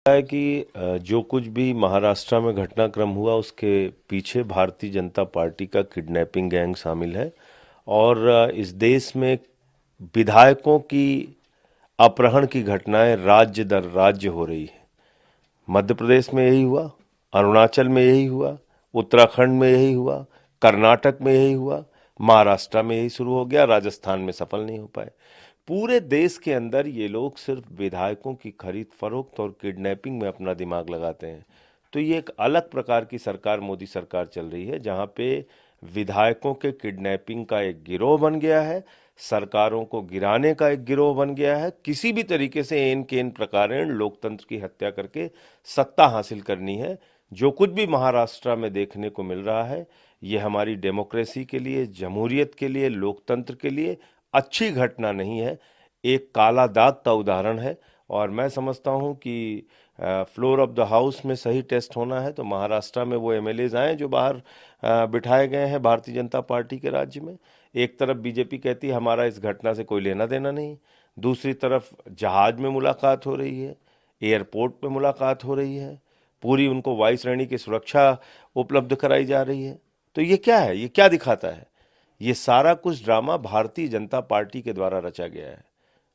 है कि जो कुछ भी महाराष्ट्र में घटनाक्रम हुआ उसके पीछे भारतीय जनता पार्टी का किडनैपिंग गैंग शामिल है। और इस देश में विधायकों की अपहरण की घटनाएं राज्य दर राज्य हो रही है। मध्य प्रदेश में यही हुआ, अरुणाचल में यही हुआ, उत्तराखंड में यही हुआ, कर्नाटक में यही हुआ, महाराष्ट्र में यही शुरू हो गया, राजस्थान में सफल नहीं हो पाए। पूरे देश के अंदर ये लोग सिर्फ विधायकों की खरीद फरोख्त और किडनैपिंग में अपना दिमाग लगाते हैं। तो ये एक अलग प्रकार की सरकार, मोदी सरकार चल रही है, जहां पे विधायकों के किडनैपिंग का एक गिरोह बन गया है, सरकारों को गिराने का एक गिरोह बन गया है, किसी भी तरीके से एन केन प्रकारेण लोकतंत्र की हत्या करके सत्ता हासिल करनी है। जो कुछ भी महाराष्ट्र में देखने को मिल रहा है, ये हमारी डेमोक्रेसी के लिए, जमहूरियत के लिए, लोकतंत्र के लिए अच्छी घटना नहीं है, एक काला दाग का उदाहरण है। और मैं समझता हूं कि फ्लोर ऑफ द हाउस में सही टेस्ट होना है तो महाराष्ट्र में वो एमएलएज आए जो बाहर बिठाए गए हैं भारतीय जनता पार्टी के राज्य में। एक तरफ बीजेपी कहती है हमारा इस घटना से कोई लेना देना नहीं, दूसरी तरफ जहाज में मुलाकात हो रही है, एयरपोर्ट पे मुलाकात हो रही है, पूरी उनको वायु श्रेणी की सुरक्षा उपलब्ध कराई जा रही है। तो ये क्या है, ये क्या दिखाता है? ये सारा कुछ ड्रामा भारतीय जनता पार्टी के द्वारा रचा गया है।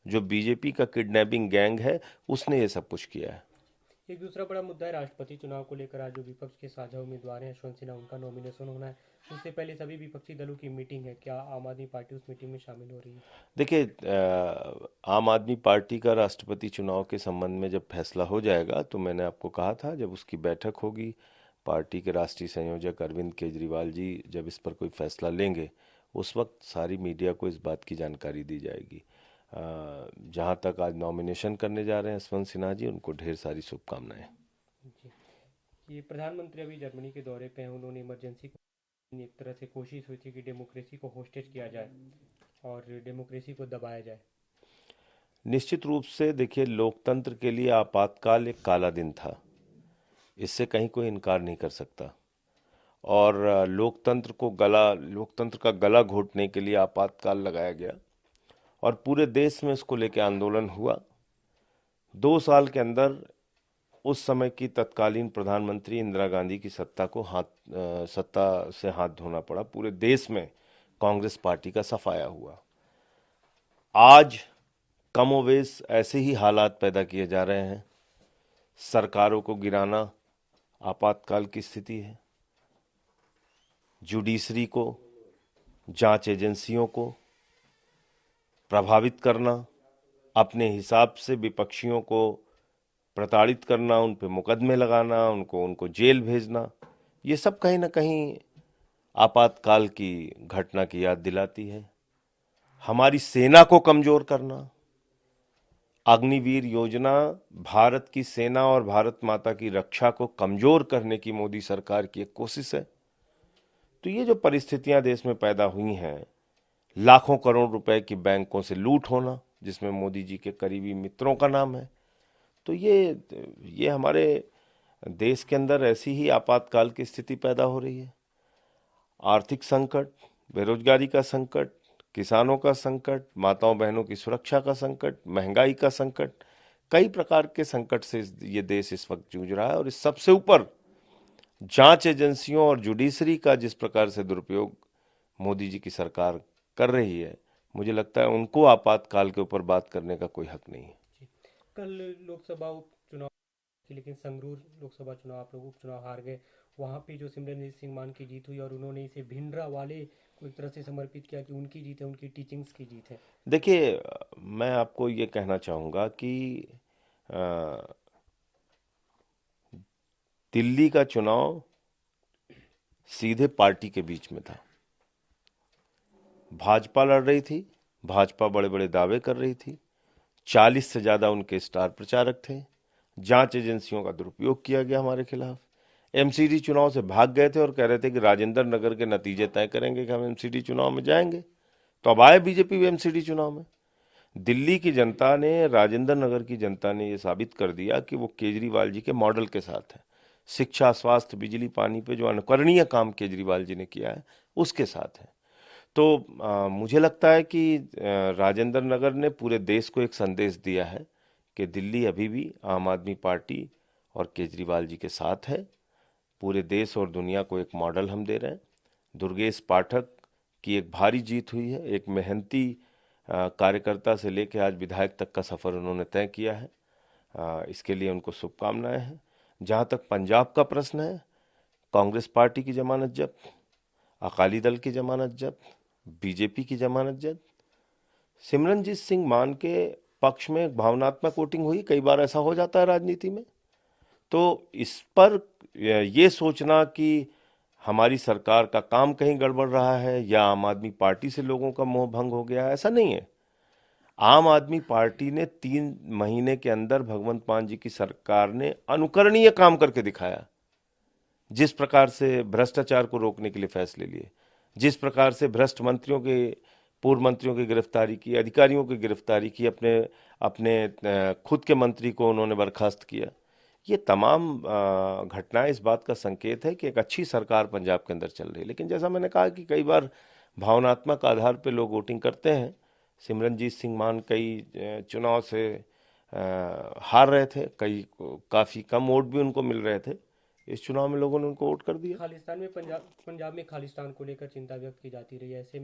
जो बीजेपी का किडनैपिंग गैंग है उसने ये सब कुछ किया है। एक दूसरा बड़ा मुद्दा है राष्ट्रपति चुनाव को लेकर। आज जो विपक्ष के साझा उम्मीदवार हैं यशवंत सिन्हा, उनका नॉमिनेशन होना है। उससे पहले सभी विपक्षी दलों की मीटिंग है। क्या आम आदमी पार्टी उस मीटिंग में शामिल हो रही है? देखिए, आम आदमी पार्टी का राष्ट्रपति चुनाव के संबंध में जब फैसला हो जाएगा तो मैंने आपको कहा था, जब उसकी बैठक होगी, पार्टी के राष्ट्रीय संयोजक अरविंद केजरीवाल जी जब इस पर कोई फैसला लेंगे, उस वक्त सारी मीडिया को इस बात की जानकारी दी जाएगी। जहां तक आज नॉमिनेशन करने जा रहे हैं यशवंत सिन्हा जी, उनको ढेर सारी शुभकामनाएं। जी। ये प्रधानमंत्री अभी जर्मनी के दौरे पे हैं। उन्होंने इमरजेंसी एक तरह से कोशिश हुई थी कि डेमोक्रेसी को होस्टेज किया जाए और डेमोक्रेसी को दबाया जाए। निश्चित रूप से देखिए, लोकतंत्र के लिए आपातकाल एक काला दिन था, इससे कहीं कोई इनकार नहीं कर सकता। और लोकतंत्र का गला घोटने के लिए आपातकाल लगाया गया और पूरे देश में इसको लेकर आंदोलन हुआ। 2 साल के अंदर उस समय की तत्कालीन प्रधानमंत्री इंदिरा गांधी की सत्ता से हाथ धोना पड़ा। पूरे देश में कांग्रेस पार्टी का सफाया हुआ। आज कमोवेश ऐसे ही हालात पैदा किए जा रहे हैं। सरकारों को गिराना आपातकाल की स्थिति है, जुडिशरी को, जांच एजेंसियों को प्रभावित करना, अपने हिसाब से विपक्षियों को प्रताड़ित करना, उन पे मुकदमे लगाना, उनको उनको जेल भेजना, ये सब कहीं ना कहीं आपातकाल की घटना की याद दिलाती है। हमारी सेना को कमजोर करना, अग्निवीर योजना भारत की सेना और भारत माता की रक्षा को कमजोर करने की मोदी सरकार की एक कोशिश है। तो ये जो परिस्थितियां देश में पैदा हुई हैं, लाखों करोड़ रुपए की बैंकों से लूट होना जिसमें मोदी जी के करीबी मित्रों का नाम है, तो ये हमारे देश के अंदर ऐसी ही आपातकाल की स्थिति पैदा हो रही है। आर्थिक संकट, बेरोजगारी का संकट, किसानों का संकट, माताओं बहनों की सुरक्षा का संकट, महंगाई का संकट, कई प्रकार के संकट से ये देश इस वक्त जूझ रहा है। और इस सबसे ऊपर जांच एजेंसियों और जुडिशरी का जिस प्रकार से दुरुपयोग मोदी जी की सरकार कर रही है, मुझे लगता है उनको आपातकाल के ऊपर बात करने का कोई हक नहीं है। जी। कल लोकसभा उपचुनाव थी, लेकिन संगरूर लोकसभा चुनाव आप लोग उपचुनाव हार गए। वहाँ पे जो सिमरनजीत सिंह मान की जीत हुई और उन्होंने इसे भिंडरा वाले को एक तरह से समर्पित किया कि उनकी जीत है, उनकी टीचिंग्स की जीत है। देखिए, मैं आपको ये कहना चाहूँगा कि अ, दिल्ली का चुनाव सीधे पार्टी के बीच में था। भाजपा लड़ रही थी, भाजपा बड़े बड़े दावे कर रही थी, 40 से ज़्यादा उनके स्टार प्रचारक थे, जांच एजेंसियों का दुरुपयोग किया गया हमारे खिलाफ। एमसीडी चुनाव से भाग गए थे और कह रहे थे कि राजेंद्र नगर के नतीजे तय करेंगे कि हम एमसीडी चुनाव में जाएंगे। तो अब आए बीजेपी भी एमसीडी चुनाव में। दिल्ली की जनता ने, राजेंद्र नगर की जनता ने यह साबित कर दिया कि वो केजरीवाल जी के मॉडल के साथ है। शिक्षा, स्वास्थ्य, बिजली, पानी पे जो अनुकरणीय काम केजरीवाल जी ने किया है उसके साथ है। तो मुझे लगता है कि राजेंद्र नगर ने पूरे देश को एक संदेश दिया है कि दिल्ली अभी भी आम आदमी पार्टी और केजरीवाल जी के साथ है। पूरे देश और दुनिया को एक मॉडल हम दे रहे हैं। दुर्गेश पाठक की एक भारी जीत हुई है। एक मेहनती कार्यकर्ता से लेकर आज विधायक तक का सफर उन्होंने तय किया है। इसके लिए उनको शुभकामनाएं हैं। जहां तक पंजाब का प्रश्न है, कांग्रेस पार्टी की जमानत जब्त, अकाली दल की जमानत जब्त, बीजेपी की जमानत जब्त। सिमरनजीत सिंह मान के पक्ष में एक भावनात्मक वोटिंग हुई। कई बार ऐसा हो जाता है राजनीति में। तो इस पर ये सोचना कि हमारी सरकार का काम कहीं गड़बड़ रहा है या आम आदमी पार्टी से लोगों का मोह भंग हो गया है, ऐसा नहीं है। आम आदमी पार्टी ने 3 महीने के अंदर भगवंत मान जी की सरकार ने अनुकरणीय काम करके दिखाया। जिस प्रकार से भ्रष्टाचार को रोकने के लिए फैसले लिए, जिस प्रकार से भ्रष्ट मंत्रियों के, पूर्व मंत्रियों की गिरफ्तारी की, अधिकारियों की गिरफ्तारी की, अपने अपने खुद के मंत्री को उन्होंने बर्खास्त किया, ये तमाम घटनाएं इस बात का संकेत है कि एक अच्छी सरकार पंजाब के अंदर चल रही है। लेकिन जैसा मैंने कहा कि कई बार भावनात्मक आधार पर लोग वोटिंग करते हैं। सिमरनजीत सिंह मान कई चुनाव से हार रहे थे, कई काफ़ी कम वोट भी उनको मिल रहे थे। इस चुनाव में लोगों ने उनको वोट कर दिया। पंजाब में खालिस्तान को लेकर चिंता व्यक्त की जाती रही है। ऐसे